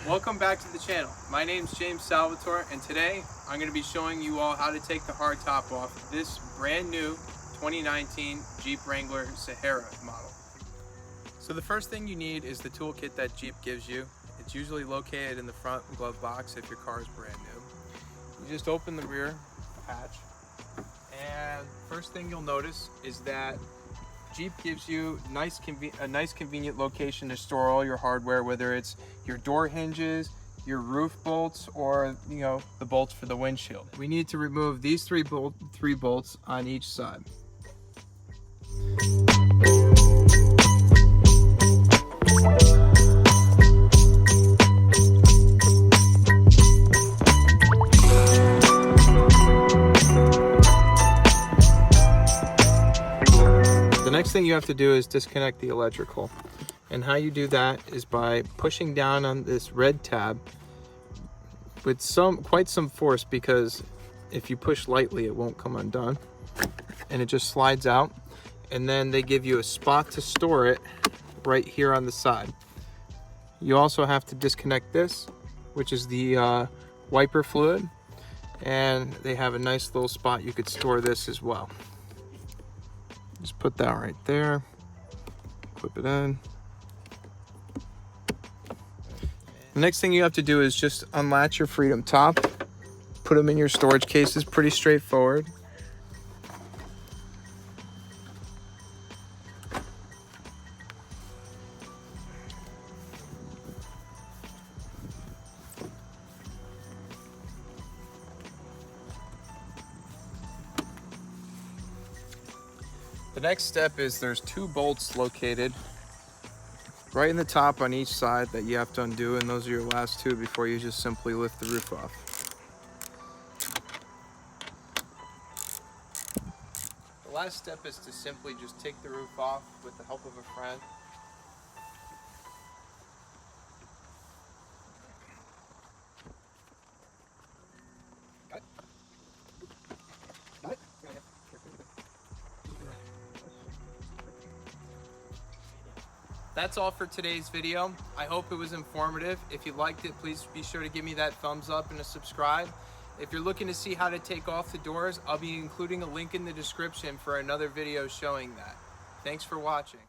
Welcome back to the channel. My name's James Salvatore, and today I'm going to be showing you all how to take the hardtop off this brand new 2019 Jeep Wrangler Sahara model. So the first thing you need is the toolkit that Jeep gives you. It's usually located in the front glove box if your car is brand new. You just open the rear hatch, and first thing you'll notice is that Jeep gives you a nice convenient location to store all your hardware, whether it's your door hinges, your roof bolts, or the bolts for the windshield. We need to remove these three bolts on each side. The next thing you have to do is disconnect the electrical. And how you do that is by pushing down on this red tab with quite some force, because if you push lightly it won't come undone, and it just slides out. And then they give you a spot to store it right here on the side. You also have to disconnect this, which is the wiper fluid, and they have a nice little spot you could store this as well. Just put that right there, clip it in. The next thing you have to do is just unlatch your Freedom top, put them in your storage cases. Pretty straightforward. The next step is there's two bolts located right in the top on each side that you have to undo, and those are your last two before you just simply lift the roof off. The last step is to simply just take the roof off with the help of a friend. That's all for today's video. I hope it was informative. If you liked it, please be sure to give me that thumbs up and a subscribe. If you're looking to see how to take off the doors, I'll be including a link in the description for another video showing that. Thanks for watching.